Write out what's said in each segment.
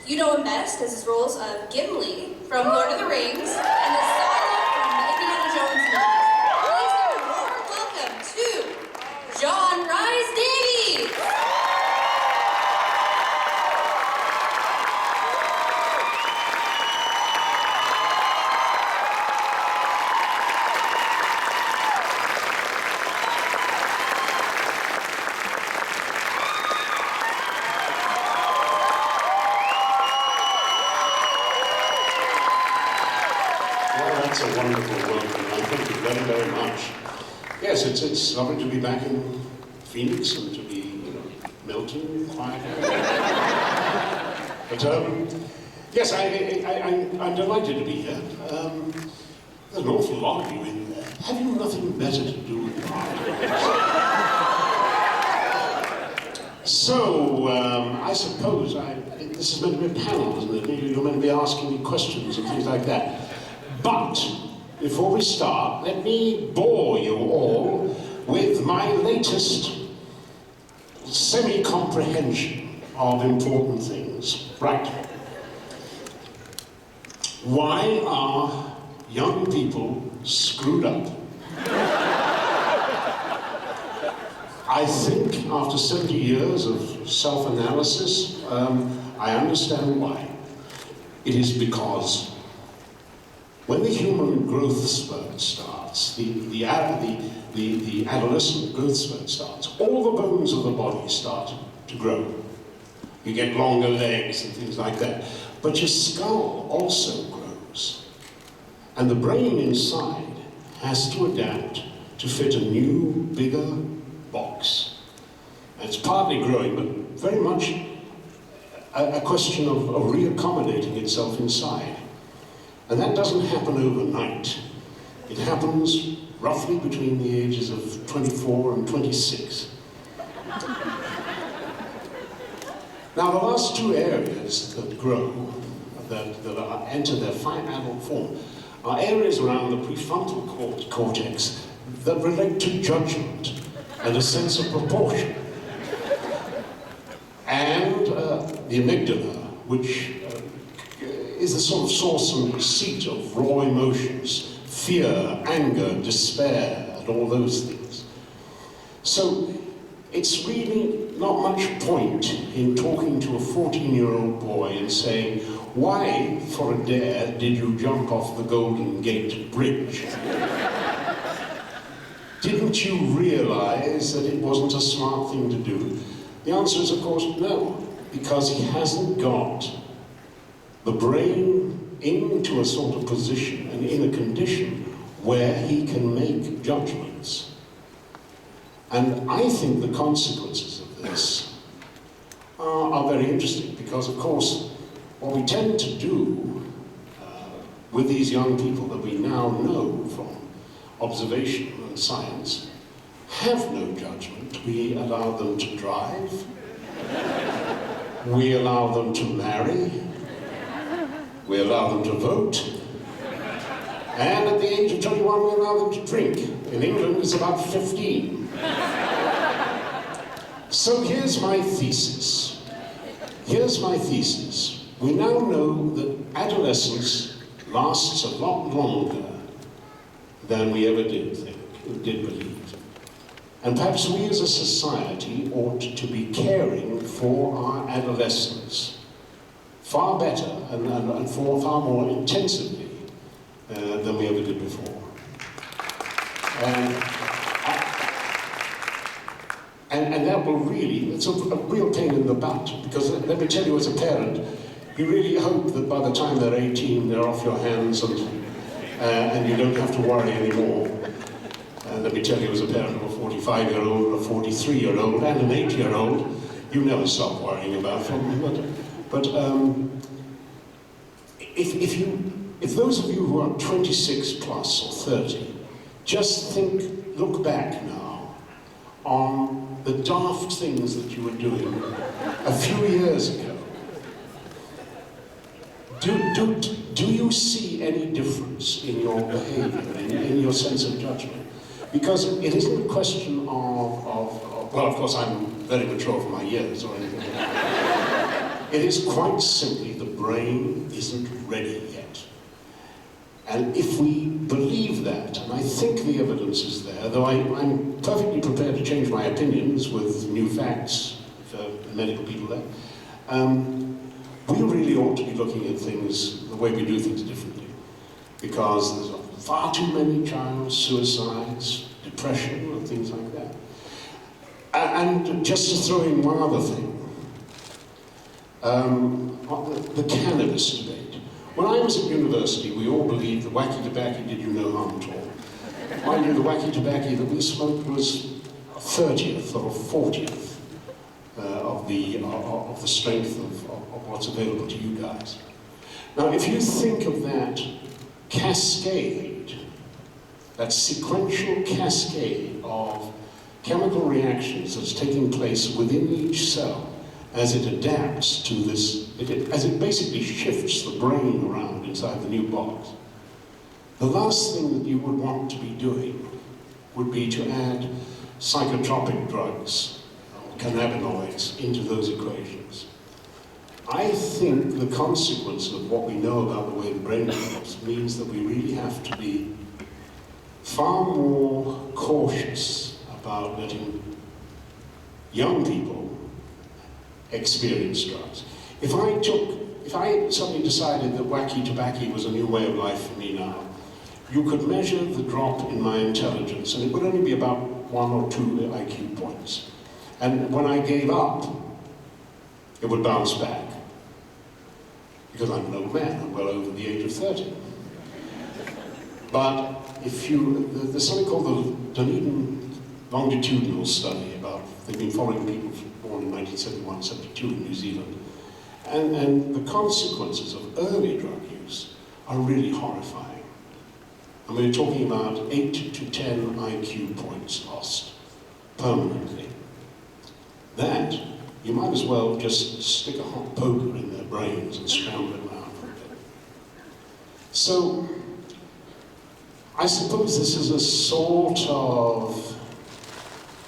You know him best as his roles of Gimli from Lord of the Rings and the Silo from Indiana Jones movies. Please give a warm welcome to John Rhys-Davies! That's a wonderful welcome. I thank you very, very much. Yes, it's lovely to be back in Phoenix and to be, melting quietly. But yes, I'm delighted to be here. There's an awful lot of you in there. Have you nothing better to do in the afternoons? So, I suppose this is meant to be a panel, isn't it? You're meant to be asking me questions and things like that. But, before we start, let me bore you all with my latest semi-comprehension of important things. Right. Why are young people screwed up? I think after 70 years of self-analysis, I understand why. It is because when the human growth spurt starts, the adolescent growth spurt starts, all the bones of the body start to grow. You get longer legs and things like that. But your skull also grows. And the brain inside has to adapt to fit a new, bigger box. And it's partly growing, but very much a question of reaccommodating itself inside. And that doesn't happen overnight. It happens roughly between the ages of 24 and 26. Now, the last two areas that grow, that enter their fine adult form, are areas around the prefrontal cortex that relate to judgment and a sense of proportion. And the amygdala, which is the sort of source and seat of raw emotions, fear, anger, despair, and all those things. So it's really not much point in talking to a 14-year-old boy and saying, why, for a dare, did you jump off the Golden Gate Bridge? Didn't you realize that it wasn't a smart thing to do? The answer is, of course, no, because he hasn't got the brain into a sort of position and in a condition where he can make judgments. And I think the consequences of this are very interesting because, of course, what we tend to do with these young people that we now know from observation and science have no judgment. We allow them to drive, we allow them to marry, we allow them to vote, and at the age of 21 we allow them to drink. In England it's about 15. So here's my thesis. We now know that adolescence lasts a lot longer than we ever did believe. And perhaps we as a society ought to be caring for our adolescents far better and far more intensively than we ever did before. And that will really, it's a real pain in the butt, because let me tell you as a parent, you really hope that by the time they're 18, they're off your hands and you don't have to worry anymore. And let me tell you as a parent of a 45-year-old, a 43-year-old, and an 8-year-old, you never stop worrying about them. But if those of you who are 26 plus or 30, just look back now on the daft things that you were doing a few years ago. Do you see any difference in your behavior, in your sense of judgment? Because it isn't a question of well, of course I'm very mature for my years or anything like that. It is quite simply the brain isn't ready yet. And if we believe that, and I think the evidence is there, though I'm perfectly prepared to change my opinions with new facts for medical people there, we really ought to be looking at things, the way we do things differently. Because there's far too many child suicides, depression, and things like that. And just to throw in one other thing, the cannabis debate. When I was at university, we all believed the wacky tobacco did you no harm at all. Mind you, the wacky tobacco that we smoked was 30th or 40th of the strength of what's available to you guys. Now, if you think of that cascade, that sequential cascade of chemical reactions that's taking place within each cell as it adapts to this, as it basically shifts the brain around inside the new box, the last thing that you would want to be doing would be to add psychotropic drugs, or cannabinoids, into those equations. I think the consequence of what we know about the way the brain develops means that we really have to be far more cautious about letting young people experience drugs. If I suddenly decided that wacky tobacco was a new way of life for me now, you could measure the drop in my intelligence, and it would only be about 1 or 2 IQ points. And when I gave up, it would bounce back. Because I'm an old man, I'm well over the age of 30. But if there's something called the Dunedin longitudinal study about, they've been following people born in 1971, 72 in New Zealand. And the consequences of early drug use are really horrifying. And we're talking about 8 to 10 IQ points lost permanently. That, you might as well just stick a hot poker in their brains and scramble it around for a bit. So, I suppose this is a sort of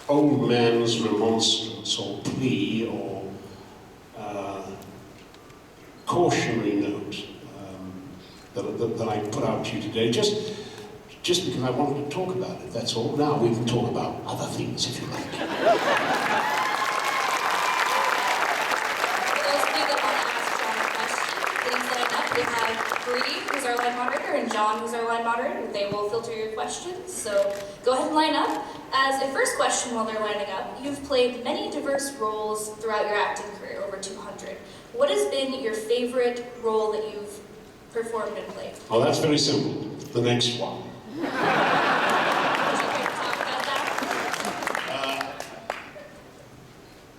old man's remonstrance or plea or cautionary note that I put out to you today, just because I wanted to talk about it, that's all. Now we can talk about other things if you like. For those of you that want to ask John a question, please line up. We have Bree, who's our line moderator, and John, who's our line moderator. They will filter your questions, so go ahead and line up. As a first question while they're lining up, you've played many diverse roles throughout your acting career, over 200. What has been your favorite role that you've performed and played? Oh, that's very simple. The next one. Would you care to talk about that?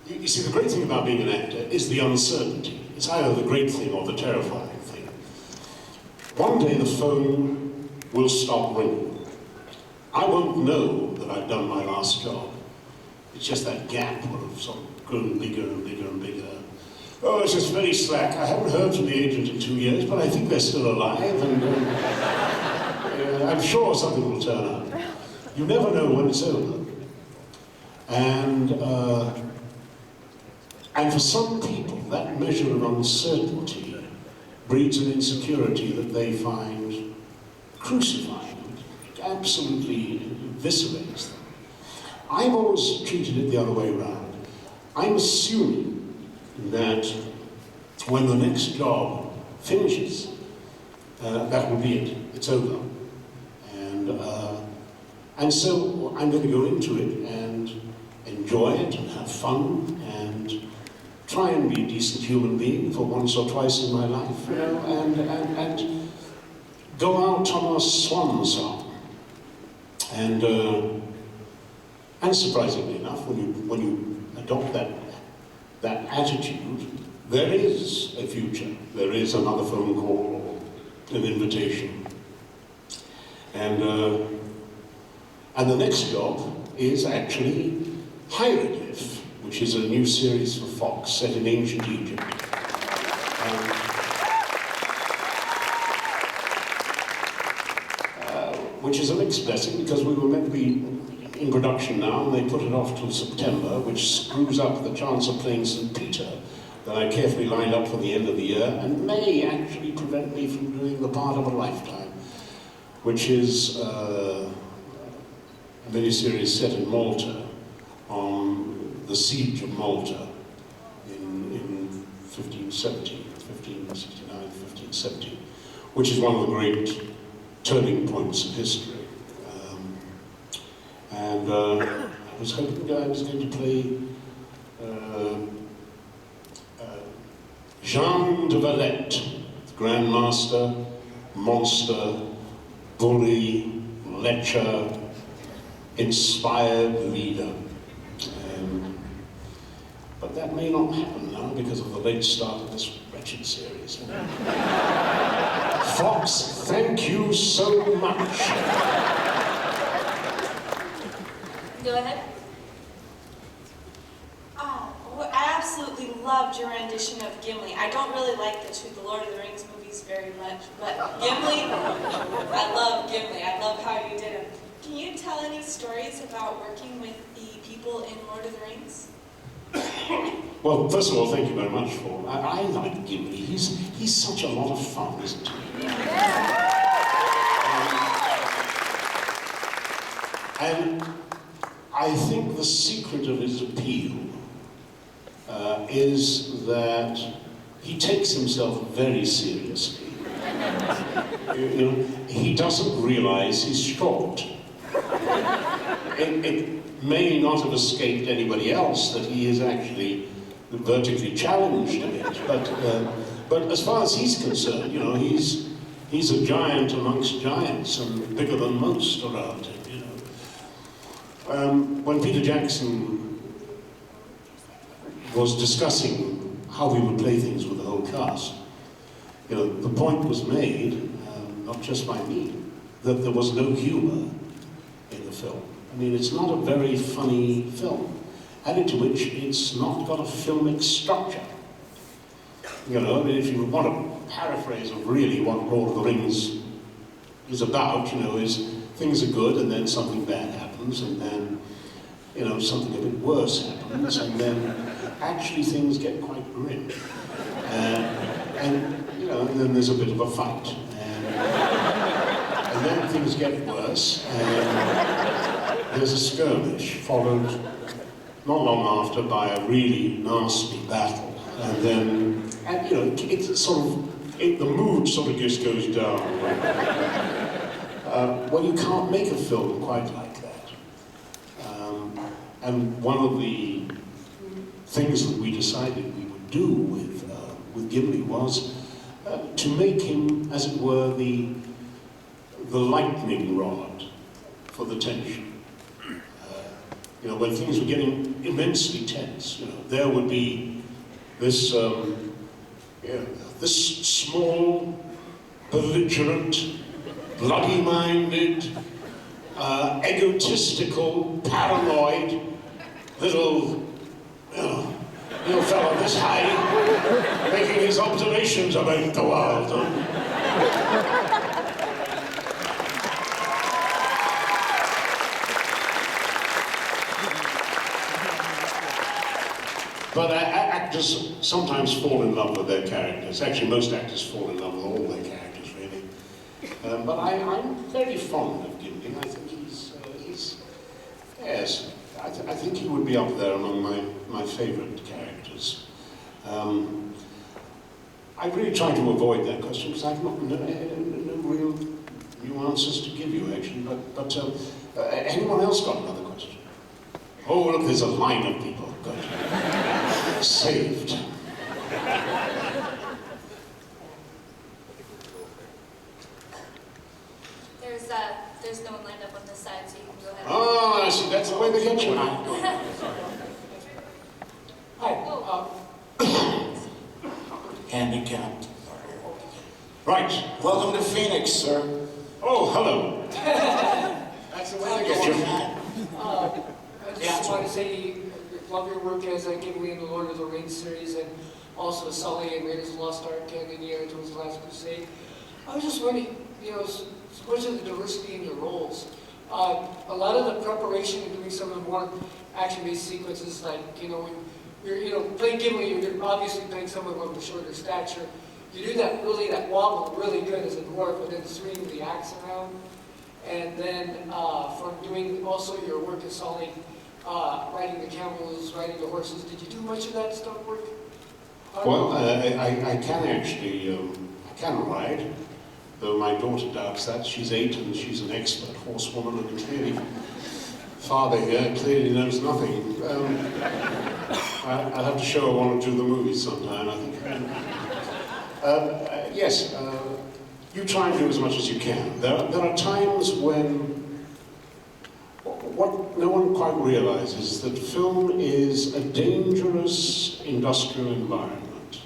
You see, the great thing about being an actor is the uncertainty. It's either the great thing or the terrifying thing. One day the phone will stop ringing. I won't know that I've done my last job. It's just that gap will have sort of grown bigger and bigger and bigger. Oh, it's just very slack. I haven't heard from the agent in 2 years, but I think they're still alive, and I'm sure something will turn up. You never know when it's over. And for some people, that measure of uncertainty breeds an insecurity that they find crucifying. It absolutely eviscerates them. I've always treated it the other way around. I'm assuming that when the next job finishes, that will be it. It's over. And so I'm going to go into it and enjoy it and have fun and try and be a decent human being for once or twice in my life, you know, and go out on a swan song. And surprisingly enough, when you adopt that attitude, there is a future. There is another phone call or an invitation. And the next job is actually Hieroglyph, which is a new series for Fox set in ancient Egypt. Which is a mixed blessing because we were meant to be in production now and they put it off till September, which screws up the chance of playing St. Peter, the that I carefully lined up for the end of the year, and may actually prevent me from doing the part of a lifetime, which is a miniseries set in Malta on the siege of Malta in 1569, 1570, which is one of the great turning points of history. And I was hoping I was going to play Jean de Valette, Grand Master, monster, bully, lecher, inspired leader. But that may not happen now because of the late start of this wretched series. Fox, thank you so much. Go ahead. I absolutely loved your rendition of Gimli. I don't really like the Lord of the Rings movies very much, but Gimli, I love Gimli. I love how you did him. Can you tell any stories about working with the people in Lord of the Rings? Well, first of all, thank you very much for. I like Gimli. He's such a lot of fun, isn't he? And I think the secret of his appeal is that he takes himself very seriously. You know, he doesn't realize he's short. It may not have escaped anybody else that he is actually vertically challenged a bit, but as far as he's concerned, you know, he's a giant amongst giants and bigger than most around him. You know, when Peter Jackson was discussing how we would play things with the whole cast, you know, the point was made, not just by me, that there was no humor in the film. I mean, it's not a very funny film, added to which it's not got a filmic structure. You know, I mean, if you want to paraphrase of really what Lord of the Rings is about, you know, is things are good and then something bad happens and then, you know, something a bit worse happens and then actually things get quite grim. And you know, and then there's a bit of a fight. And then things get worse and there's a skirmish followed not long after by a really nasty battle. And then, and, you know, it's sort of, the mood sort of just goes down. Well, you can't make a film quite like that. And one of the things that we decided we would do with Gimli was to make him, as it were, the lightning rod for the tension. You know, when things were getting immensely tense, you know, there would be this, this small, belligerent, bloody-minded, egotistical, paranoid, little fellow this high, making his observations about the world. But actors sometimes fall in love with their characters. Actually, most actors fall in love with all their characters, really. But I'm very fond of Gimli. I think yes, I think he would be up there among my favourite characters. I really try to avoid that question because I've not no real new answers to give you, actually. But anyone else got another question? Oh, look, there's a line of people. Good. Saved. There's no one lined up on this side, so you can go ahead. Oh, I see. That's the way they get you. Hi. Handicapped. Right. Welcome to Phoenix, sir. Oh, hello. That's the way they get you. I just want to say, love your work as Gimli in the Lord of the Rings series, and also Sully in Raiders of the Lost Ark and Indiana Jones' Last Crusade. I was just wondering, you know, what is the diversity in your roles? A lot of the preparation in doing some of the more action-based sequences, like, you know, when playing Gimli, you're obviously playing someone of a shorter stature. You do that wobble really good as a dwarf, and then swinging the axe around. And then from doing also your work as Sully, riding the camels, riding the horses, did you do much of that stuff work? Well, I can actually, I can ride, though my daughter doubts that. She's 8 and she's an expert horsewoman, and clearly, father here clearly knows nothing. I'll have to show her one or two of the movies sometime, I think. Yes, you try and do as much as you can. There are times when what no one quite realizes that film is a dangerous industrial environment.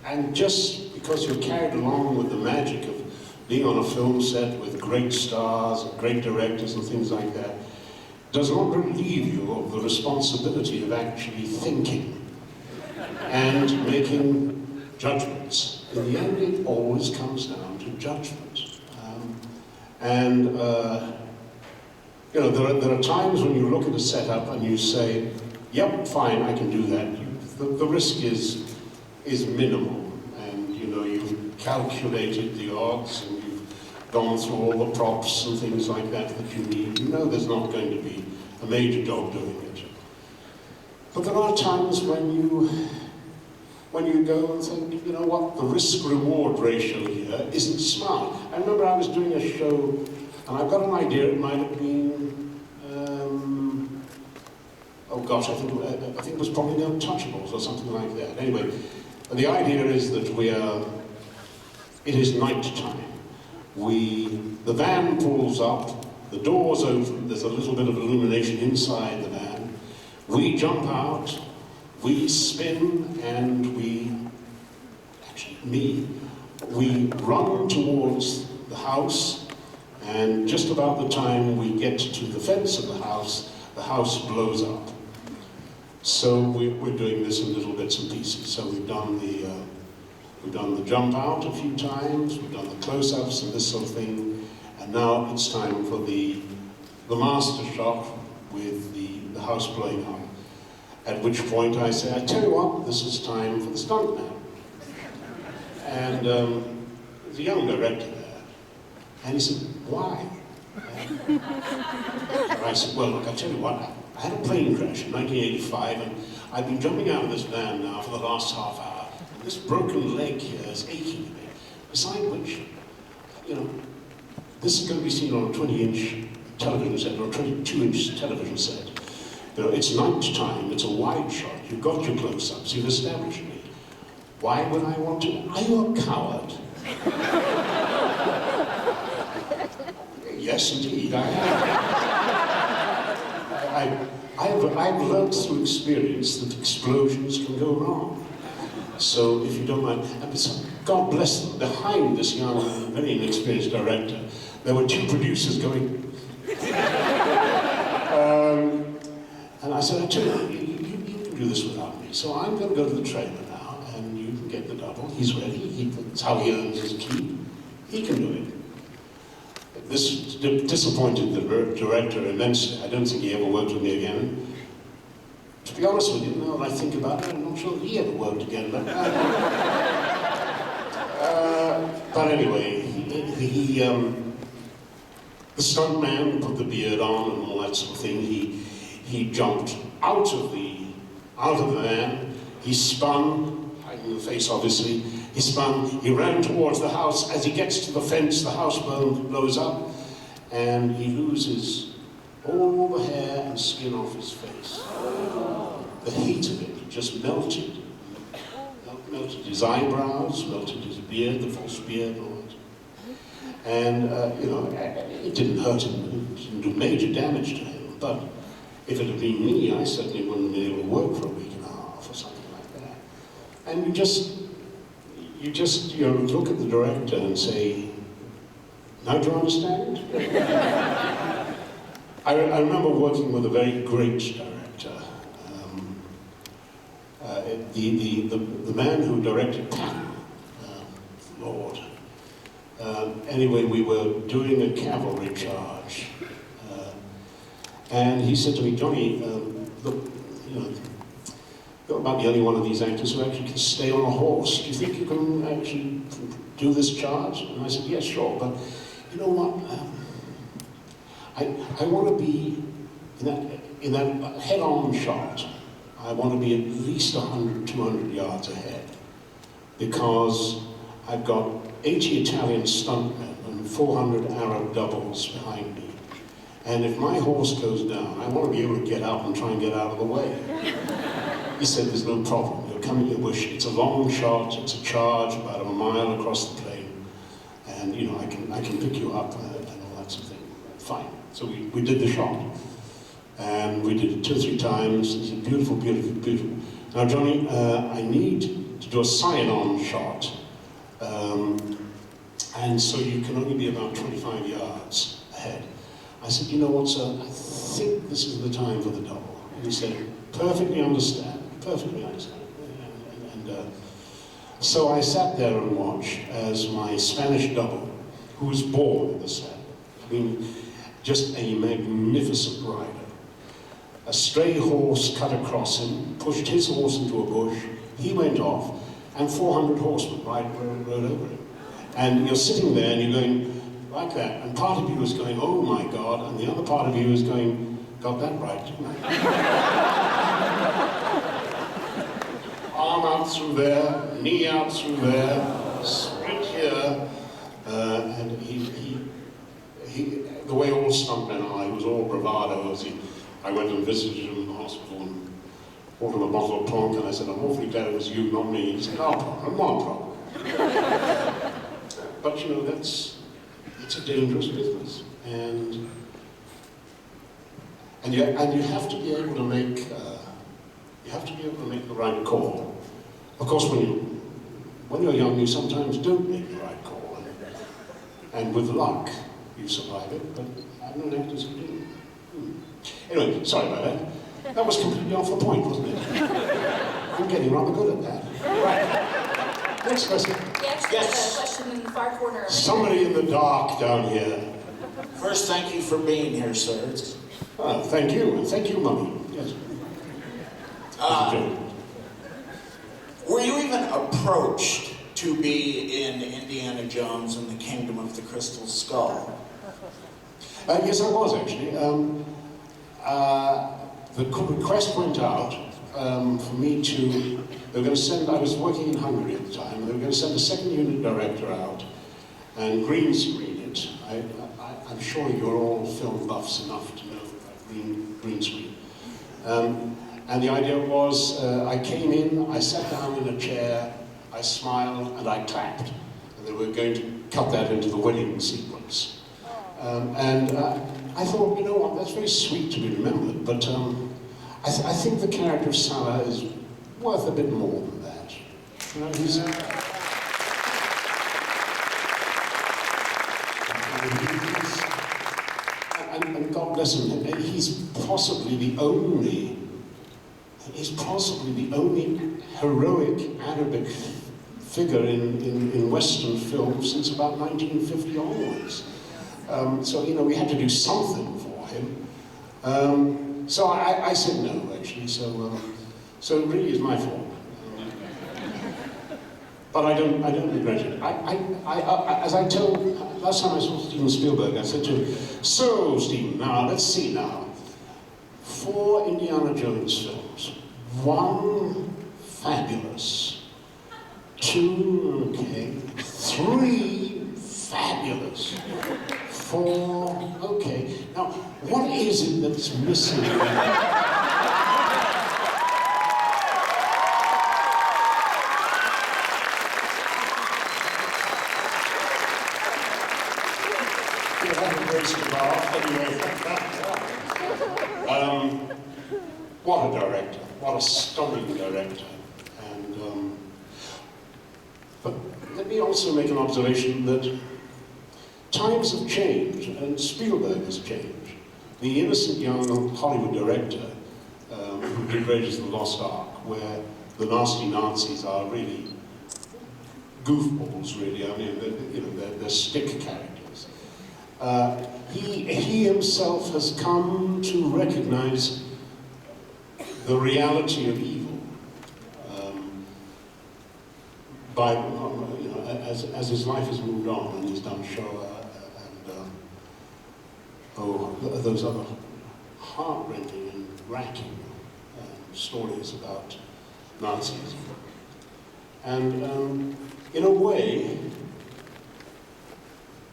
And just because you're carried along with the magic of being on a film set with great stars, and great directors and things like that, does not relieve you of the responsibility of actually thinking and making judgments. In the end, it always comes down to judgment. There are times when you look at a setup and you say, yep, fine, I can do that. The risk is minimal, and you've calculated the odds and you've gone through all the props and things like that you need. You know there's not going to be a major dog doing it. But there are times when you go and think, you know what, the risk-reward ratio here isn't smart. I remember I was doing a show, and I've got an idea, it might have been, oh gosh, I think it was probably The Untouchables or something like that. Anyway, the idea is that it is night time. The van pulls up, the doors open, there's a little bit of illumination inside the van. We jump out, we spin, and we run towards the house, and just about the time we get to the fence of the house blows up. So we're doing this in little bits and pieces. So we've done the jump out a few times, we've done the close-ups and this sort of thing, and now it's time for the master shot with the house blowing up. At which point I say, I tell you what, this is time for the stuntman. And there's a young director there, and he said, why? And I said, well, look, I tell you what, I had a plane crash in 1985, and I've been jumping out of this van now for the last half hour, and this broken leg here is aching me. Besides which, this is going to be seen on a 20-inch television set, or a 22-inch television set. It's night time, it's a wide shot, you've got your close-ups, you've established me. Why would I want to? Are you a coward? Yes, indeed, I am. I've learned through experience that explosions can go wrong. So if you don't mind, God bless them, behind this young, very inexperienced director, there were 2 producers going, and I said, I tell you, you can do this without me. So I'm going to go to the trailer now, and you can get the double. He's ready. That's how he earns his keep. He can do it. This disappointed the director immensely. I don't think he ever worked with me again. To be honest with you, now that I think about it, I'm not sure that he ever worked again. But anyway, the stuntman put the beard on and all that sort of thing. He jumped out of the van, he spun, hiding the face obviously, he spun, he ran towards the house. As he gets to the fence, the house blows up, and he loses all the hair and skin off his face. The heat of it just melted. Melted his eyebrows, melted his beard, the false beard, and all that. And, it didn't hurt him, it didn't do major damage to him, but if it had been me, I certainly wouldn't have been able to work for a week and a half or something like that. And you just look at the director and say, now do you understand? I remember working with a very great director. The man who directed Patton, Lord. Anyway, we were doing a cavalry charge. And he said to me, Johnny, you're about the only one of these actors who actually can stay on a horse. Do you think you can actually do this charge? And I said, yes, sure, but you know what? I want to be in that head-on shot. I want to be at least 100, 200 yards ahead, because I've got 80 Italian stuntmen and 400 Arab doubles behind me. And if my horse goes down, I want to be able to get up and try and get out of the way. He said, there's no problem. You're coming your wish. It's a long shot. It's a charge about a mile across the plain. And, you know, I can pick you up and all that sort of thing. Fine. So we did the shot. And we did it 2 or 3 times. It's beautiful, beautiful, beautiful. Now, Johnny, I need to do a sign-on shot. And so you can only be about 25 yards ahead. I said, you know what, sir, I think this is the time for the double. And he said, perfectly understand, perfectly understand. And so I sat there and watched as my Spanish double, who was born in the set, I mean, just a magnificent rider. A stray horse cut across him, pushed his horse into a bush, he went off, and 400 horsemen rode over him. And you're sitting there and you're going, like that, and part of you is going, oh my God, and the other part of you is going, got that right, didn't I? Arm out through there, knee out through there, sprint here, and he, the way all stuntmen are, he was all bravado. I went and visited him in the hospital and bought him a bottle of plonk, and I said, I'm awfully glad it was you, not me. He said, no problem, no problem. But you know, it's a dangerous business, and you have to be able to make the right call. Of course, when you're young, you sometimes don't make the right call, and with luck, you survive it. But I know actors who do. Anyway, sorry about that. That was completely off the point, wasn't it? I'm getting rather good at that. Right. Next question. Yes. A question in the far corner. Somebody in the dark down here. First, thank you for being here, sir. Thank you, and thank you, Mummy. Yes. Were you even approached to be in Indiana Jones and the Kingdom of the Crystal Skull? Yes, I was actually. The request went out for me to. They were going to send. I was working in Hungary at the time. They were going to send a second unit director out and green screen it. I'm sure you're all film buffs enough to know about green screen. And the idea was, I came in, I sat down in a chair, I smiled, and I clapped. And they were going to cut that into the wedding sequence. I thought, you know what, that's very sweet to be remembered, but I think the character of Salah is worth a bit more than that. You know, and God bless him, he's possibly the only heroic Arabic figure in Western film since about 1950 onwards. So, you know, we had to do something for him. So I said no, actually, so it really is my fault. But I don't regret it. As I told, last time I saw Steven Spielberg, I said to him, so, Steven, now, let's see now. 4 Indiana Jones films. 1 fabulous. 2, okay. 3 fabulous. 4, okay. Now, what is it that's missing? What a director, what a stunning director. And but let me also make an observation that times have changed and Spielberg has changed. The innocent young Hollywood director who did Raiders of the Lost Ark, where the nasty Nazis are really goofballs, really. I mean, they're stick characters. He himself has come to recognize the reality of evil. As his life has moved on and he's done Shoah and those other heart-rending and racking stories about Nazism. And in a way,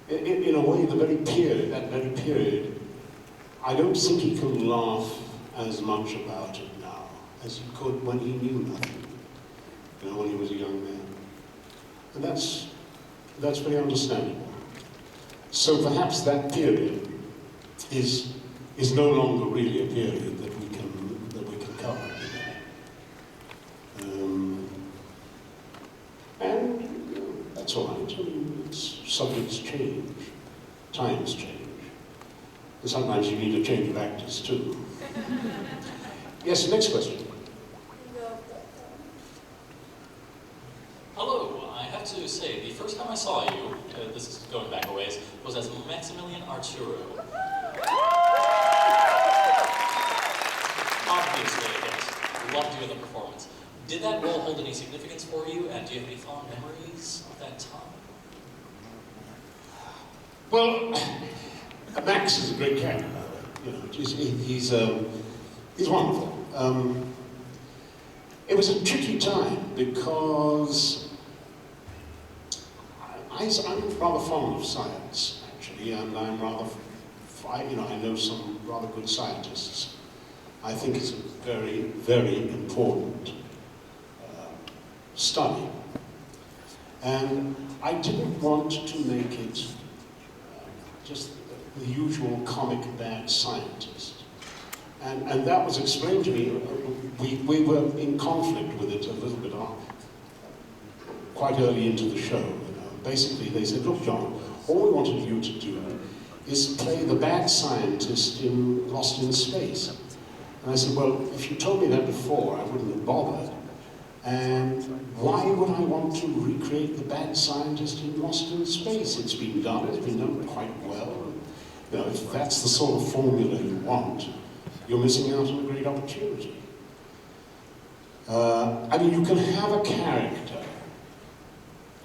that very period, I don't think he can laugh as much about it now as he could when he knew nothing, when he was a young man. And that's very understandable. So perhaps that period is no longer really a period that we can cover. And that's all right. I mean, subjects change, times change. And sometimes you need a change of actors too. Yes, next question. Hello, I have to say, the first time I saw you, this is going back a ways, was as Maximilian Arturo. Obviously, yes, loved you in the performance. Did that role hold any significance for you, and do you have any fond memories of that time? Well, Max is a great character. He's wonderful. It was a tricky time because I'm rather fond of science, actually, and I'm rather, I know some rather good scientists. I think it's a very, very important study. And I didn't want to make it just the usual comic bad scientist. And that was explained to me. We were in conflict with it a little bit quite early into the show. Basically, they said, look, John, all we wanted you to do is play the bad scientist in Lost in Space. And I said, well, if you told me that before, I wouldn't have bothered. And why would I want to recreate the bad scientist in Lost in Space? It's been done quite well. If that's the sort of formula you want, you're missing out on a great opportunity. You can have a character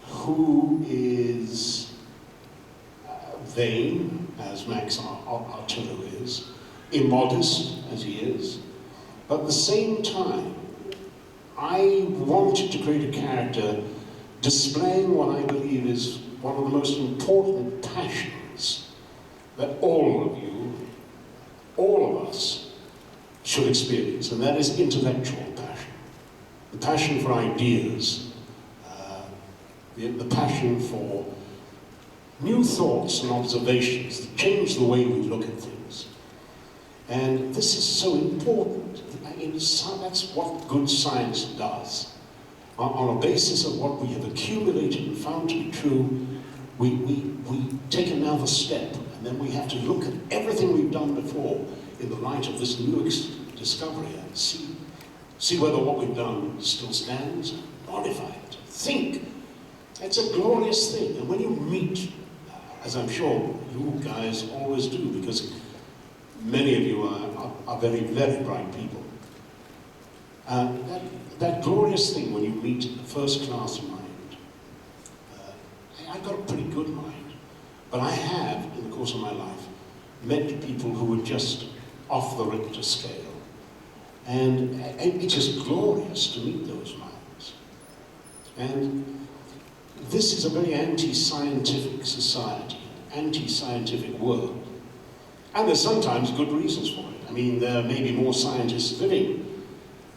who is vain, as Max Arturo is, immodest, as he is, but at the same time, I wanted to create a character displaying what I believe is one of the most important passions that all of you, all of us, should experience, and that is intellectual passion. The passion for ideas, the passion for new thoughts and observations that change the way we look at things. And this is so important. That's what good science does. On a basis of what we have accumulated and found to be true, we take another step, and then we have to look at everything we've done before in the light of this new discovery and see whether what we've done still stands, modify it, think. It's a glorious thing. And when you meet, as I'm sure you guys always do, because many of you are very, very bright people, that glorious thing when you meet a first-class mind. I've got a pretty good mind, but I have, in the course of my life, met people who were just off the Richter scale. And it's just glorious to meet those minds. And this is a very anti-scientific society, anti-scientific world. And there's sometimes good reasons for it. There may be more scientists living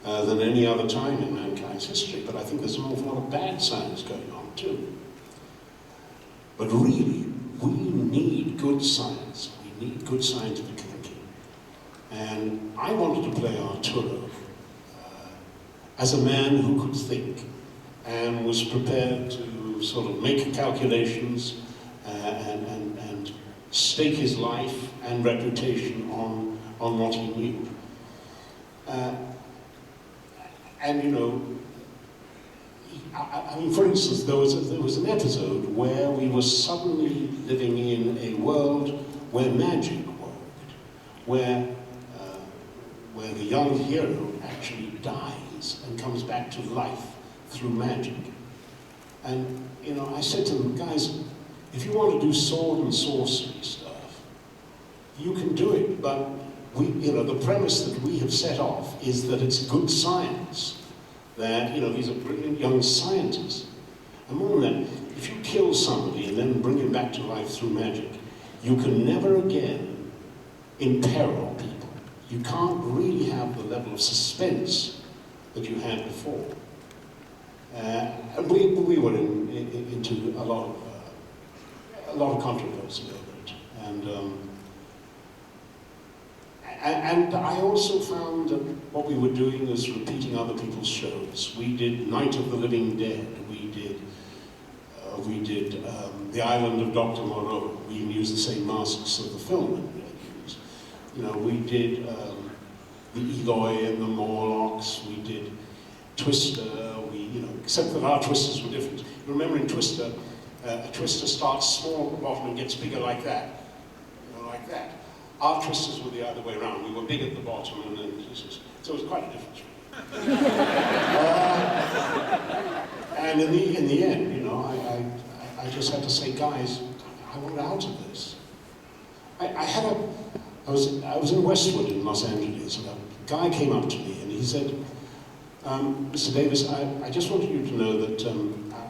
than any other time in mankind's history, but I think there's an awful lot of bad science going on too. But really, we need good science. We need good scientific thinking. And I wanted to play Arturo as a man who could think and was prepared to sort of make calculations and stake his life and reputation on what he knew. For instance, there was an episode where we were suddenly living in a world where magic worked, where the young hero actually actually dies and comes back to life through magic. And, you know, I said to them, guys, if you want to do sword and sorcery stuff, you can do it, but the premise that we have set off is that it's good science, that, these are brilliant young scientists. And more than that, if you kill somebody and then bring him back to life through magic, you can never again imperil people. You can't really have the level of suspense that you had before. And we were into a lot of controversy over it. And I also found that what we were doing was repeating other people's shows. We did Night of the Living Dead. We did The Island of Dr. Moreau. We even used the same masks of the film. We did the Eloi and the Morlocks. We did Twister. Except that our twisters were different. You remember in Twister, a twister starts small at the bottom and gets bigger like that. Like that. Our twisters were the other way around. We were big at the bottom, and then so it was quite a difference. And in the end, I just had to say, guys, I want out of this. I was in Westwood in Los Angeles, and a guy came up to me and he said, Mr. Davis, I just wanted you to know that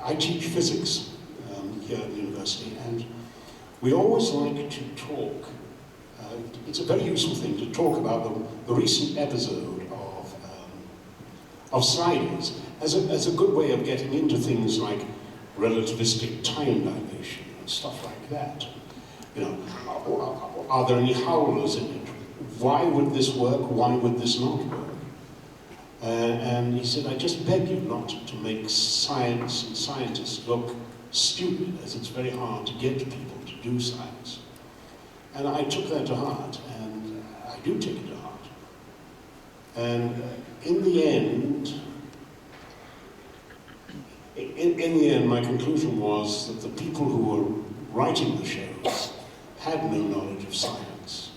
I teach physics here at the university, and we always like to talk. It's a very useful thing to talk about the recent episode of sliders as a good way of getting into things like relativistic time dilation and stuff like that. Are there any howlers in it? Why would this work? Why would this not work? And he said, I just beg you not to make science and scientists look stupid, as it's very hard to get people to do science. And I took that to heart, and I do take it to heart. And in the end, my conclusion was that the people who were writing the shows had no knowledge of science,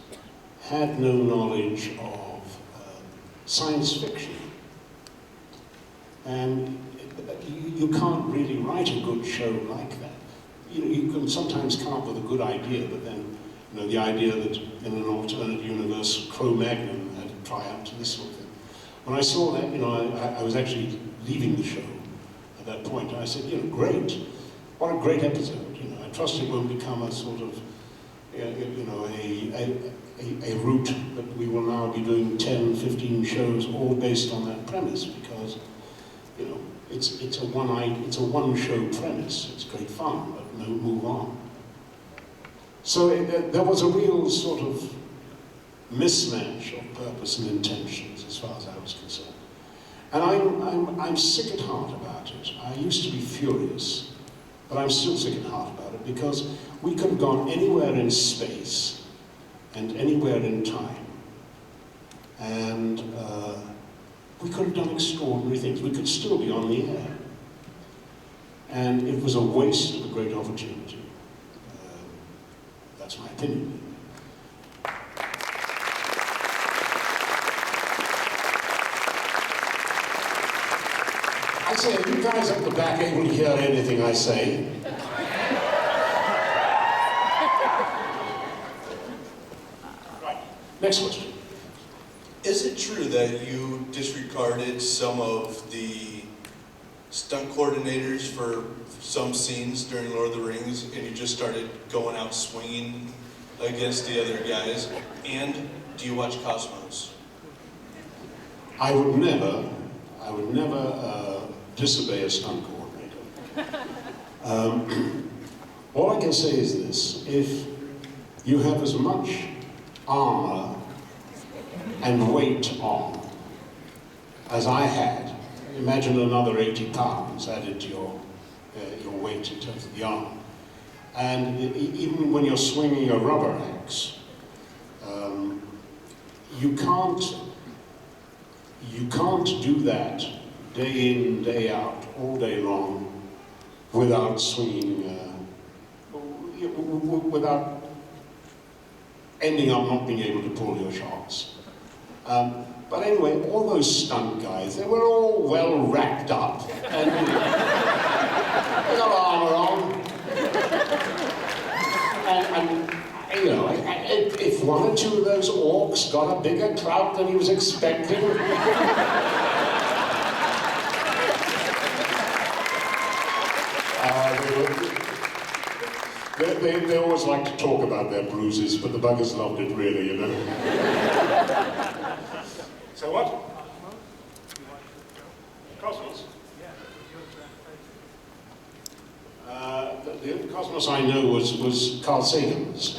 had no knowledge of science fiction. And you can't really write a good show like that. You can sometimes come up with a good idea, but then, the idea that in an alternate universe, Cro-Magnon had triumphed, this sort of thing. When I saw that, I was actually leaving the show at that point, and I said, great, what a great episode. I trust it won't become a sort of, a route that we will now be doing 10, 15 shows all based on that premise, because, it's a one-show premise. It's great fun, but no move on. So there was a real sort of mismatch of purpose and intentions as far as I was concerned. And I'm sick at heart about it. I used to be furious, but I'm still sick at heart about it, because we could have gone anywhere in space and anywhere in time. And we could have done extraordinary things. We could still be on the air. And it was a waste of a great opportunity. That's my opinion. I say, are you guys at the back able to hear anything I say? Right, next question. Is it true that you disregarded some of the stunt coordinators for some scenes during Lord of the Rings, and you just started going out swinging against the other guys? And do you watch Cosmos? I would never disobey a stunt coordinator. All I can say is this: if you have as much armor and weight on as I had, imagine another 80 pounds added to your weight in terms of the armor. And even when you're swinging a rubber axe, you can't do that day in, day out, all day long, without swinging, without ending up not being able to pull your shots. But anyway, all those stunt guys, they were all well wrapped up. And they got armor on. And you know, if one or two of those orcs got a bigger crowd than he was expecting, they always like to talk about their bruises, but the buggers loved it really, you know. So what? Cosmos? The only Cosmos I know was Carl Sagan's.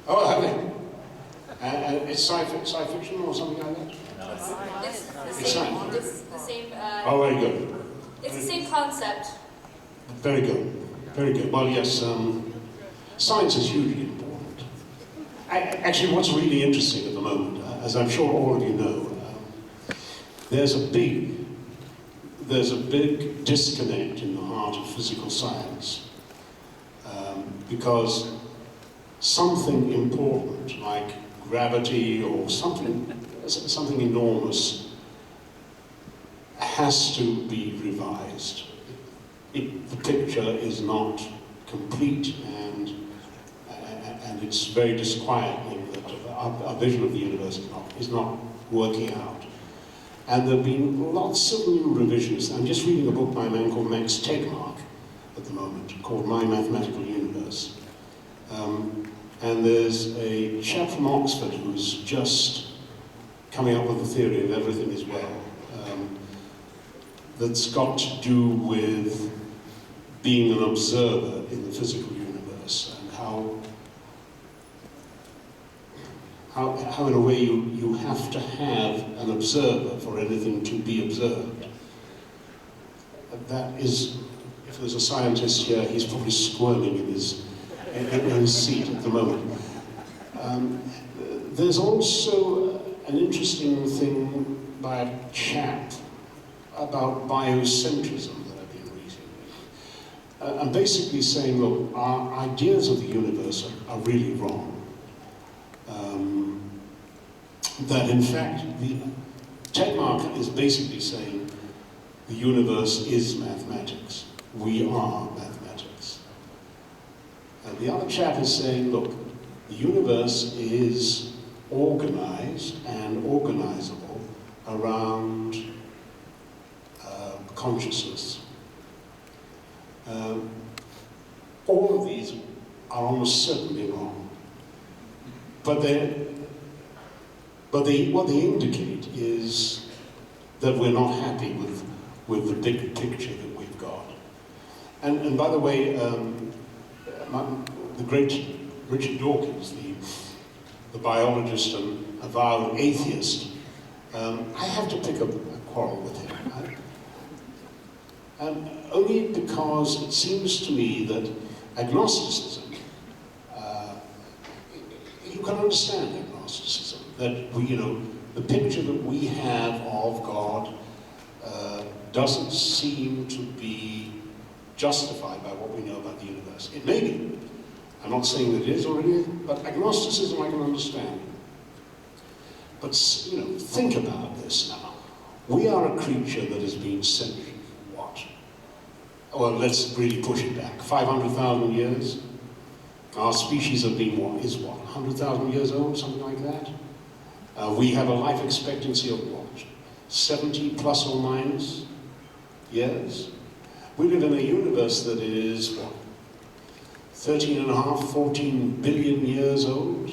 Oh, have they? It's sci-fiction or something like that? It's the same. Oh, very good. It's the same concept. Very good. Very good. Well, yes, science is hugely important. Actually, what's really interesting at the moment, as I'm sure all of you know, there's a big disconnect in the heart of physical science, because something important like gravity or something enormous has to be revised. The picture is not complete, and it's very disquieting that our vision of the universe is not working out. And there have been lots of new revisions. I'm just reading a book by a man called Max Tegmark at the moment, called My Mathematical Universe. And there's a chap from Oxford who's just coming up with a theory of everything as well, that's got to do with being an observer in the physical universe, and how in a way you have to have an observer for anything to be observed. That is, if there's a scientist here, he's probably squirming in his seat at the moment. There's also an interesting thing by a chap about biocentrism that I've been reading. I'm basically saying, look, our ideas of the universe are really wrong. That in fact, Tegmark is basically saying the universe is mathematics. We are mathematics. And the other chap is saying, look, the universe is organized and organizable around consciousness. All of these are almost certainly wrong. But what they indicate is that we're not happy with the big picture that we've got. And by the way, the great Richard Dawkins, the biologist and avowed atheist, I have to pick up a quarrel with him. Only because it seems to me that agnosticism, you can understand agnosticism, that the picture that we have of God doesn't seem to be justified by what we know about the universe. It may be. I'm not saying that it is or it isn't, but agnosticism I can understand. But think about this now. We are a creature that has been sent, what? Well, let's really push it back. 500,000 years? Our species have been, 100,000 years old, something like that? We have a life expectancy of what? 70 plus or minus years? We live in a universe that is, 14 billion years old?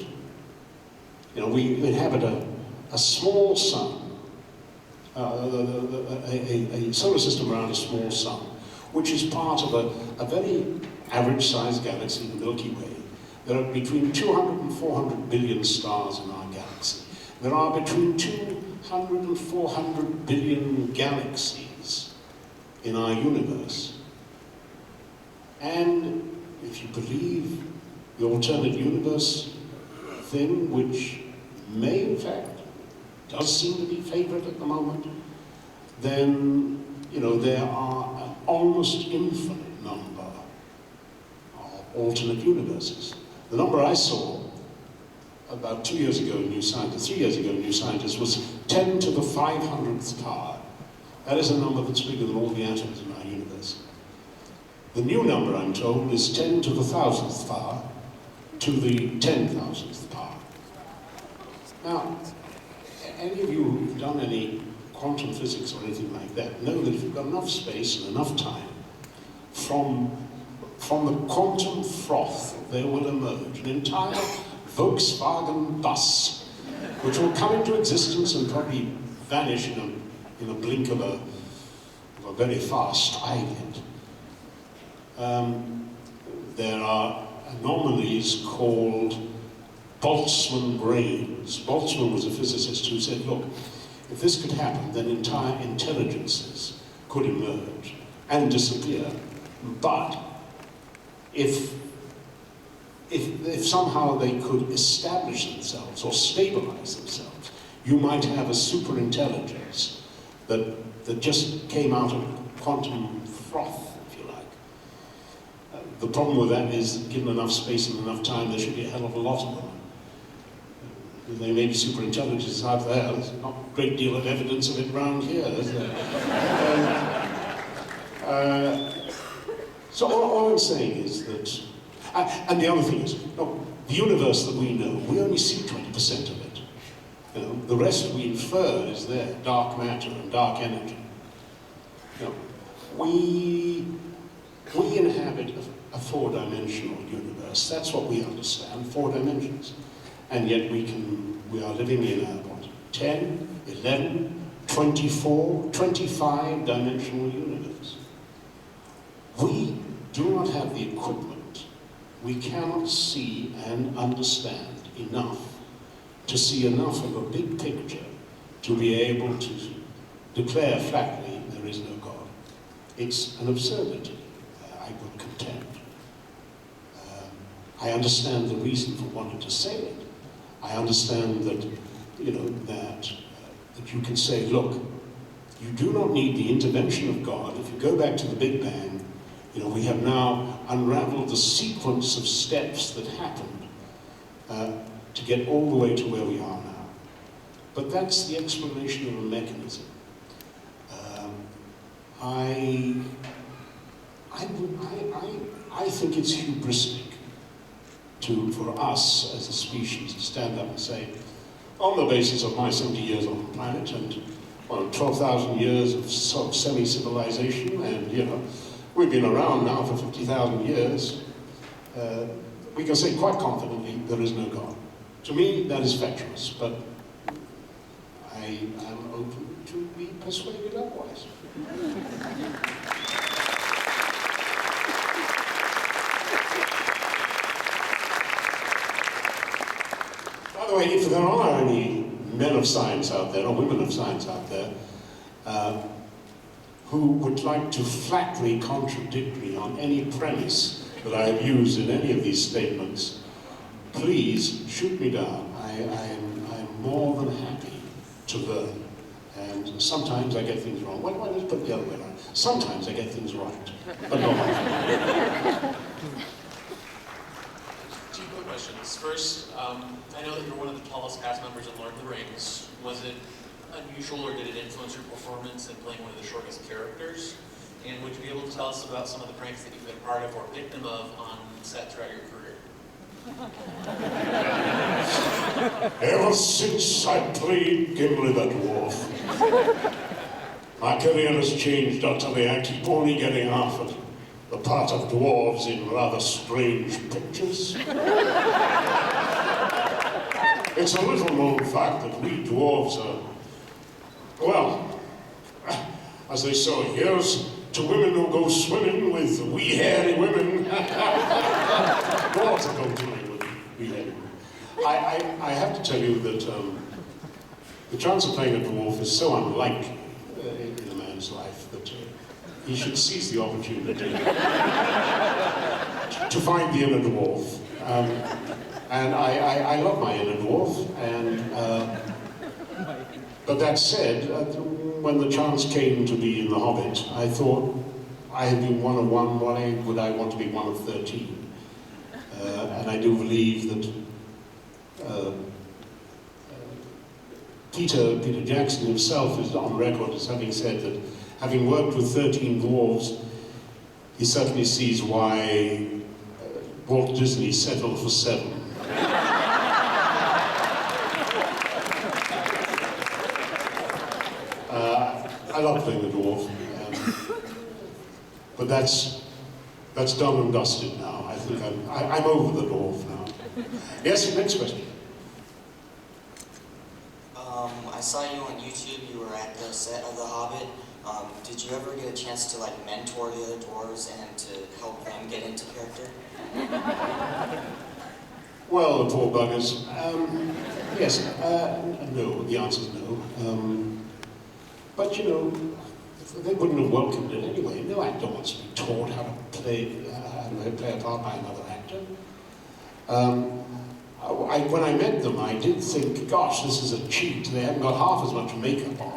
We inhabit a small sun, a solar system around a small sun, which is part of a very average-sized galaxy, the Milky Way. There are between 200 and 400 billion stars in our galaxy. There are between 200 and 400 billion galaxies in our universe. And if you believe the alternate universe thing, which may in fact does seem to be favored at the moment, then there are an almost infinite number of alternate universes. The number I saw about 2 years ago in New Scientist, 3 years ago in New Scientist, was 10 to the 500th power. That is a number that's bigger than all the atoms in our universe. The new number, I'm told, is 10 to the 1000th power to the 10,000th power. Now, any of you who've done any quantum physics or anything like that know that if you've got enough space and enough time, from the quantum froth there will emerge an entire Volkswagen bus, which will come into existence and probably vanish in a blink of a very fast eyelid. There are anomalies called Boltzmann brains. Boltzmann was a physicist who said, look, if this could happen, then entire intelligences could emerge and disappear. But if somehow they could establish themselves or stabilize themselves, you might have a superintelligence that just came out of quantum froth, if you like. The problem with that is that given enough space and enough time, there should be a hell of a lot of them. There may be superintelligence out there. There's not a great deal of evidence of it around here, is there? So all I'm saying is that, and the other thing is, no, the universe that we know, we only see 20% of it. You know, the rest we infer is there, dark matter and dark energy. You know, we inhabit a four-dimensional universe. That's what we understand, 4 dimensions. And yet we are living in a, 10, 11, 24, 25 dimensional universe. We do not have the equipment. We cannot see and understand enough to see enough of a big picture to be able to declare flatly there is no God. It's an absurdity, I would contend. I understand the reason for wanting to say it. I understand that, you know, that you can say, look, you do not need the intervention of God. If you go back to the Big Bang, you know, we have now unraveled the sequence of steps that happened to get all the way to where we are now. But that's the explanation of a mechanism. I think it's hubristic for us as a species to stand up and say, on the basis of my 70 years on the planet and 12,000 years of sort of semi-civilization, and you know, we've been around now for 50,000 years, we can say quite confidently there is no God. To me, that is fatuous, but I am open to be persuaded otherwise. By the way, if there are any men of science out there, or women of science out there, who would like to flatly contradict me on any premise that I have used in any of these statements, please shoot me down. I am more than happy to learn. And sometimes I get things wrong. Why don't I just put it the other way around? Sometimes I get things right, but not often. 2 quick questions. First, I know that you're one of the tallest cast members in Lord of the Rings. Was it unusual, or did it influence your performance in playing one of the shortest characters? And would you be able to tell us about some of the pranks that you've been a part of or victim of on set throughout your career? Ever since I played Gimli the dwarf, my career has changed utterly. I keep only getting offered the part of dwarves in rather strange pictures. It's a little known fact that we dwarves are, well, as they say, here's to women who go swimming with wee hairy women. Dwarves that go swimming with wee hairy women. I have to tell you that the chance of playing a dwarf is so unlikely in a man's life that he should seize the opportunity to find the inner dwarf. And I love my inner dwarf, and but that said, when the chance came to be in The Hobbit, I thought I had been one of one, why would I want to be one of 13? And I do believe that Peter Jackson himself is on record as having said that, having worked with 13 dwarves, he certainly sees why Walt Disney settled for 7. I love playing the dwarf, but that's done and dusted now. I think I'm over the dwarf now. Yes, next question. I saw you on YouTube. You were at the set of The Hobbit. Did you ever get a chance to like mentor the other dwarves and to help them get into character? Well, the poor buggers. Yes, no. The answer is no. But you know, they wouldn't have welcomed it anyway. No actor wants to be taught how to play a part by another actor. When I met them, I did think, gosh, this is a cheat. They haven't got half as much makeup on.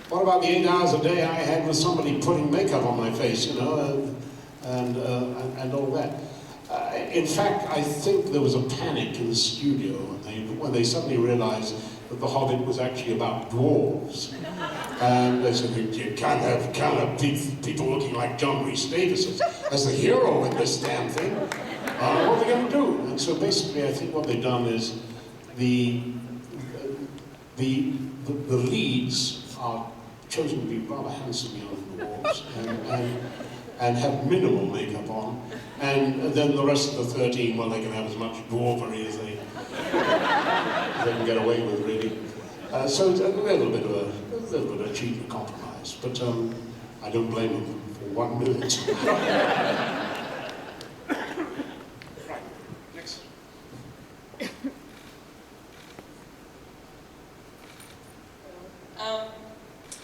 What about the 8 hours a day I had with somebody putting makeup on my face, you know, and all that? In fact, I think there was a panic in the studio when they suddenly realized that The Hobbit was actually about dwarves. And they said, you can't have people looking like John Rhys-Davies as the hero in this damn thing. What are they going to do? And so basically, I think what they've done is the leads are chosen to be rather handsome young dwarves and have minimal makeup on. And then the rest of the 13, well, they can have as much dwarfery as they can get away with, really. So it's a little bit of a cheap compromise, but I don't blame them for 1 minute. Right, next.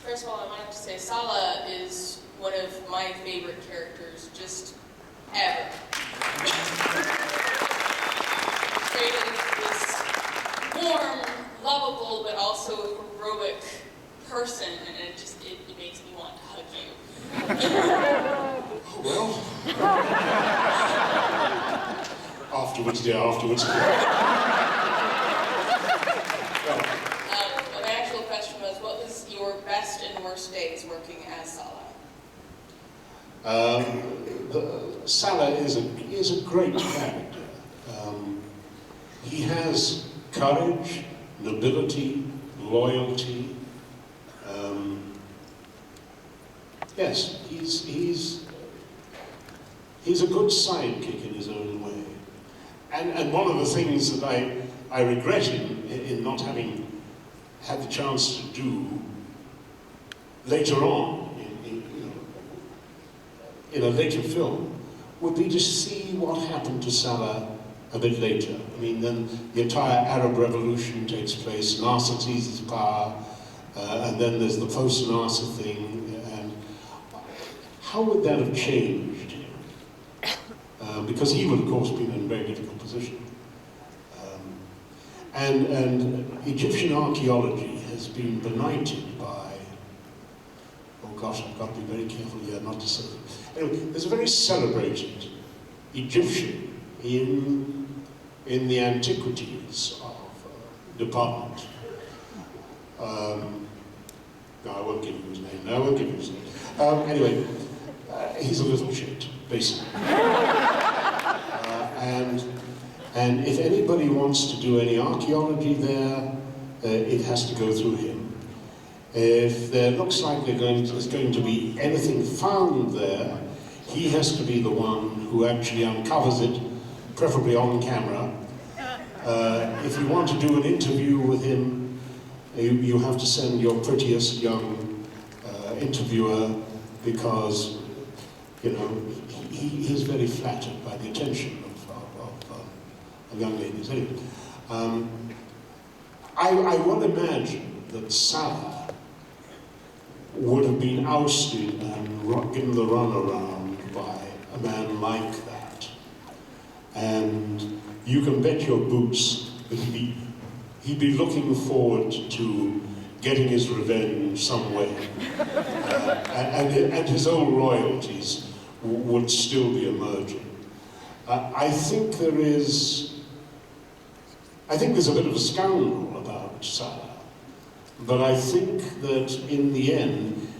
First of all, I wanted to say Sala is one of my favorite characters, just ever. Created this warm, lovable, but also heroic person, and it makes me want to hug you. Well, afterwards, dear, afterwards. My actual question was, what was your best and worst days working as Sala? Sala is a great character. He has courage, nobility, loyalty. Yes, he's a good sidekick in his own way. And one of the things that I regret in not having had the chance to do later on in a later film would be to see what happened to Salah a bit later. I mean, then the entire Arab Revolution takes place, Nasser seizes power, and then there's the post-Nasser thing, and how would that have changed him? Because he would, of course, be in a very difficult position. And Egyptian archaeology has been benighted by, oh gosh, I've got to be very careful here not to say. Anyway, there's a very celebrated Egyptian in the antiquities department. No, I won't give you his name. Anyway, he's a little shit, basically. And if anybody wants to do any archaeology there, it has to go through him. If there looks like there's going to be anything found there, he has to be the one who actually uncovers it, preferably on camera. If you want to do an interview with him, you have to send your prettiest young interviewer, because, you know, he's very flattered by the attention of young ladies. Anyway, I would imagine that Salah would have been ousted and given the runaround by a man like that. And you can bet your boots that he'd be looking forward to getting his revenge some way. And his old royalties would still be emerging. I think there's a bit of a scoundrel about Salah, but I think that in the end,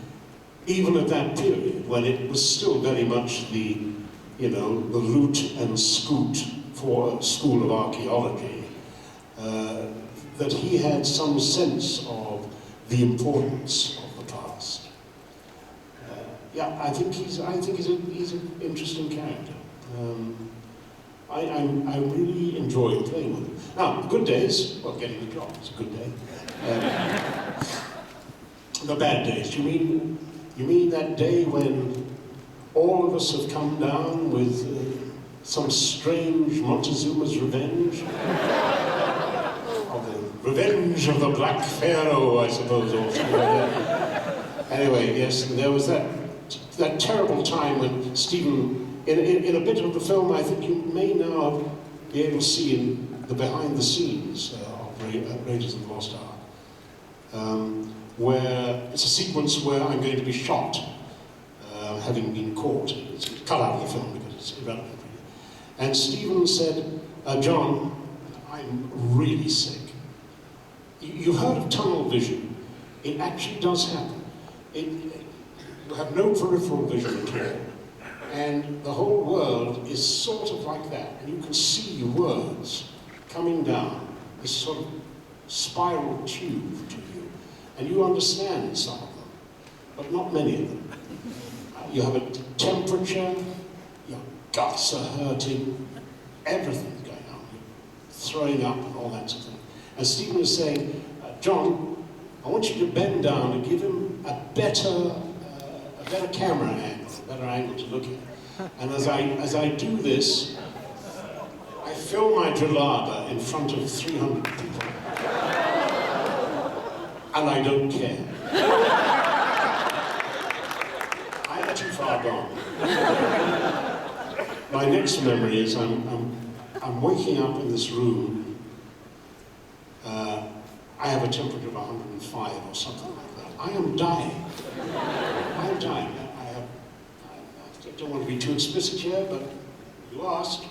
even at that period, when it was still very much the root and scoot for school of archaeology, that he had some sense of the importance of the past. Yeah, I think he's an interesting character. I really enjoy playing with him. Now, the good days, well, getting the job is a good day. The bad days, you mean that day when all of us have come down with some strange Montezuma's revenge? Or the revenge of the Black Pharaoh, I suppose, or something like that. Anyway, yes, and there was that terrible time when Stephen, in a bit of the film, I think you may now be able to see in the behind the scenes of Raiders of the Lost Ark, where it's a sequence where I'm going to be shot, having been caught. It's cut out of the film because it's irrelevant. And Stephen said, John, I'm really sick. You've heard of tunnel vision. It actually does happen. You have no peripheral vision at all. And the whole world is sort of like that. And you can see words coming down this sort of spiral tube to you. And you understand some of them, but not many of them. You have a temperature, your guts are hurting, everything's going on. You're throwing up and all that sort of thing. And Stephen was saying, John, I want you to bend down and give him a better camera angle, a better angle to look at. And as I do this, I fill my jalaba in front of 300 people. And I don't care. I am too far gone. My next memory is I'm waking up in this room. I have a temperature of 105 or something like that. I am dying. I am dying. I don't want to be too explicit here, but you asked.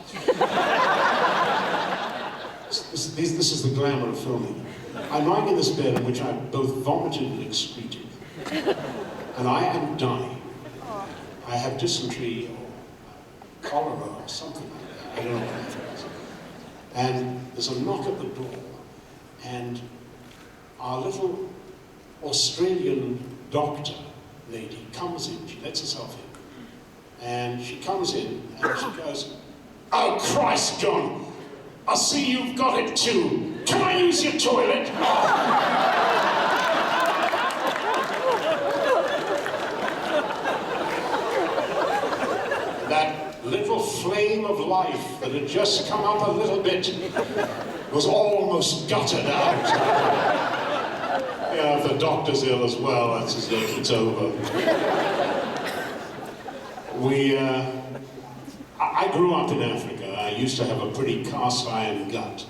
This is the glamour of filming. I'm lying in this bed in which I both vomited and excreted. And I am dying. I have dysentery or cholera or something like that. I don't know what it is. And there's a knock at the door. And our little Australian doctor lady comes in. She lets herself in. And she comes in and she goes, "Oh, Christ, John, I see you've got it too. Can I use your toilet?" That little flame of life that had just come up a little bit was almost gutted out. Yeah, if the doctor's ill as well, that's as though it's over. I grew up in Africa. I used to have a pretty cast iron gut.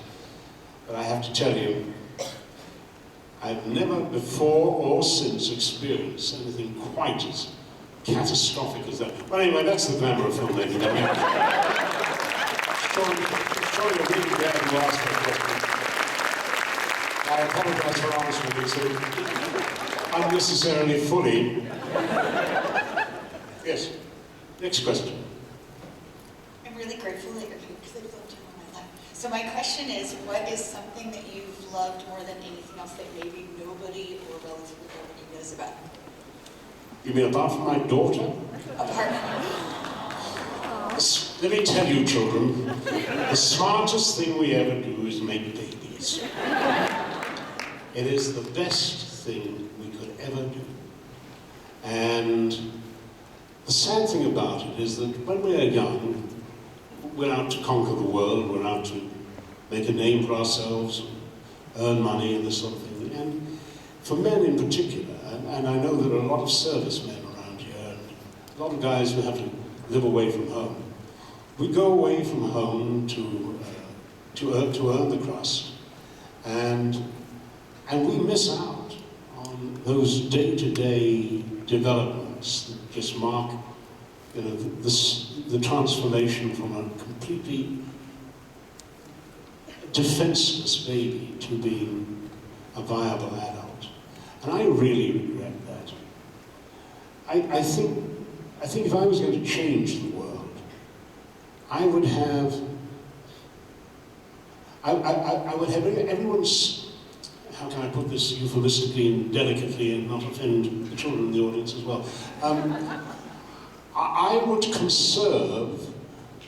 But I have to tell you, I've never before or since experienced anything quite as catastrophic as that. But anyway, that's the glamour of filmmaking. Showing a really bad last question. I apologize for answering it so unnecessarily fully. Yes, next question. I'm really grateful that you're here because I've loved you all my life. So my question is, what is something that you've loved more than anything else that maybe nobody or relatively nobody knows about? You mean apart from my daughter? Apart Let me tell you, children, the smartest thing we ever do is make babies. It is the best thing we could ever do. And the sad thing about it is that when we're young, we're out to conquer the world, we're out to make a name for ourselves, earn money and this sort of thing. And for men in particular, and I know there are a lot of servicemen around here, and a lot of guys who have to live away from home. We go away from home to earn the crust, and we miss out on those day-to-day developments that just mark you know, the transformation from a completely defenseless baby to being a viable adult. And I really regret that. I think if I was going to change the world, I would have everyone's, how can I put this euphemistically and delicately and not offend the children in the audience as well? I would conserve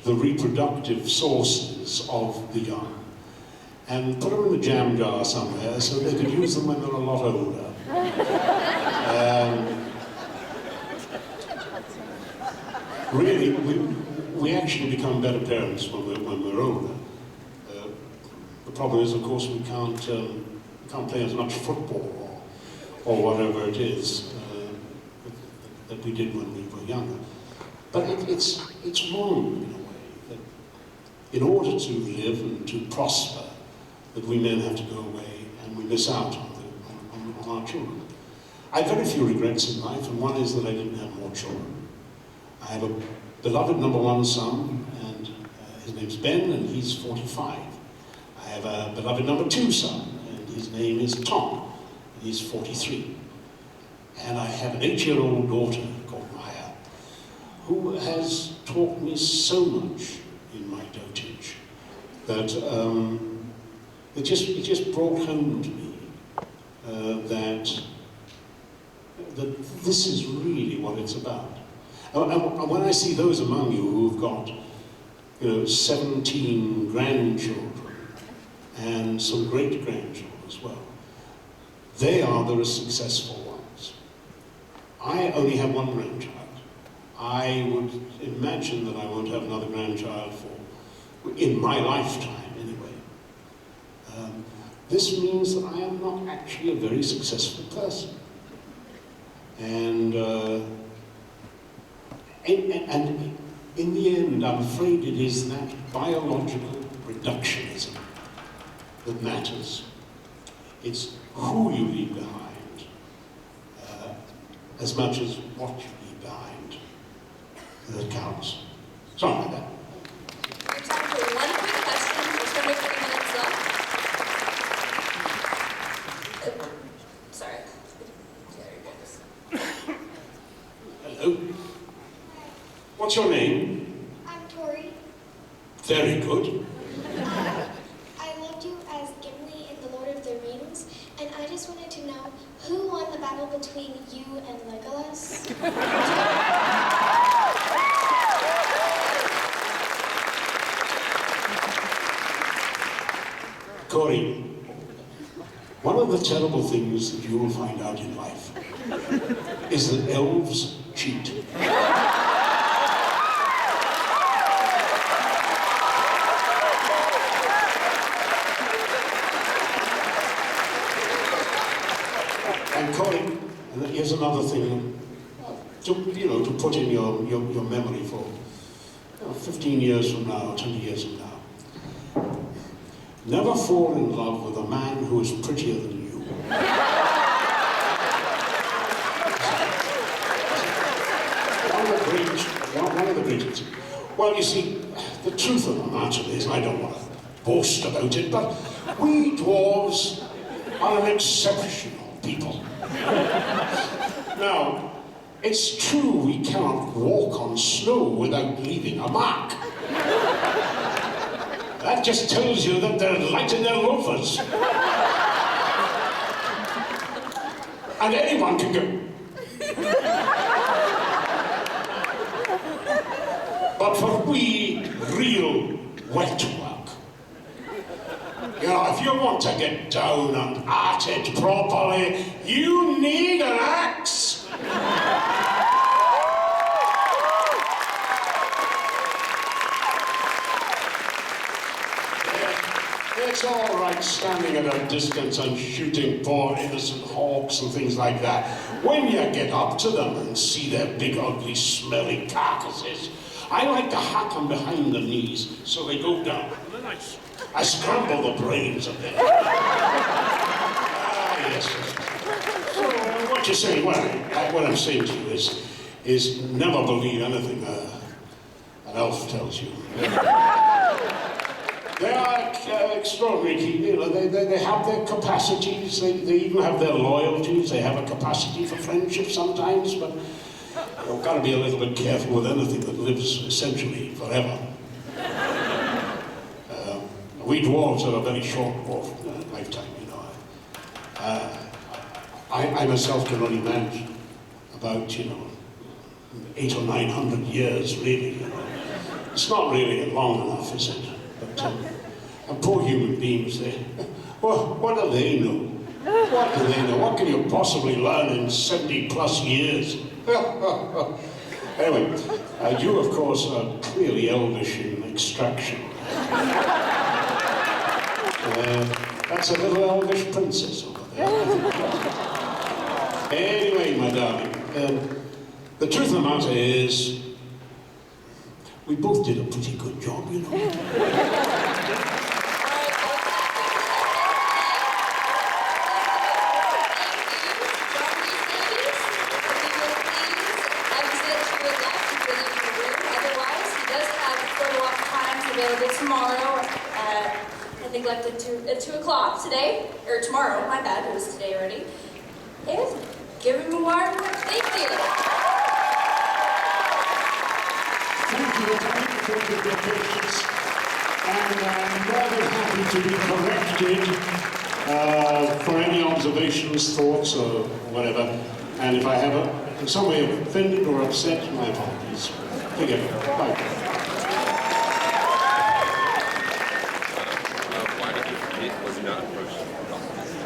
the reproductive sources of the young and put them in a jam jar somewhere so they could use them when they're a lot older. Really, we actually become better parents when we're older. The problem is, of course, we can't play as much football or whatever it is that we did when we were younger. But it's wrong in a way that in order to live and to prosper, that we men have to go away and we miss out on our children. I have very few regrets in life, and one is that I didn't have more children. I have a beloved #1 son, and his name's Ben, and he's 45. I have a beloved #2 son, and his name is Tom, and he's 43. And I have an 8-year-old daughter called Maya, who has taught me so much in my dotage that it just brought home to me that this is really what it's about. And when I see those among you who've got, 17 grandchildren and some great-grandchildren as well, they are the successful ones. I only have one grandchild. I would imagine that I won't have another grandchild in my lifetime anyway. This means that I am not actually a very successful person. And in the end, I'm afraid it is that biological reductionism that matters. It's who you leave behind, as much as what you leave behind, that counts. Something like that. We have time for one quick question. We're under 3 minutes left. Sorry. Hello. What's your name? I'm Tori. Very good. I loved you as Gimli in The Lord of the Rings, and I just wanted to know who won the battle between you and Legolas? Corey, one of the terrible things that you will find out in life is that elves cheat. And Corey, here's another thing to put in your memory for 15 years from now, 20 years from now. Never fall in love with a man who is prettier than you. One of the greatest. Well, you see, the truth of the matter is, I don't want to boast about it, but we dwarves are an exceptional people. Now, it's true we cannot walk on snow without leaving a mark. That just tells you that they're light in their loafers. And anyone can go. But for we real wet work, if you want to get down and at it properly, you need an axe. It's all right standing at a distance and shooting poor innocent hawks and things like that. When you get up to them and see their big, ugly, smelly carcasses, I like to hack them behind the knees so they go down. And then I scramble the brains of them. Yes. So what you're saying, what I'm saying to you is is never believe anything an elf tells you. They are extraordinary people, you know, they have their capacities, they even have their loyalties, they have a capacity for friendship sometimes, but you've got to be a little bit careful with anything that lives essentially forever. We dwarves have a very short lifetime, you know. I myself can only manage about, 800 or 900 years, really. You know. It's not really long enough, is it? But and poor human beings, what do they know? What do they know? What can you possibly learn in 70 plus years? Anyway, you of course are clearly elvish in extraction. That's a little elvish princess over there. Anyway, my darling, the truth of the matter is, we both did a pretty good job, you know. Available tomorrow, I think like at 2 o'clock today, or tomorrow, my bad, it was today already. And give him a warm thank you. Thank you for your patience, and I'm rather happy to be corrected for any observations, thoughts, or whatever, and if I have in some way offended or upset, my apologies. Forgive me. Bye.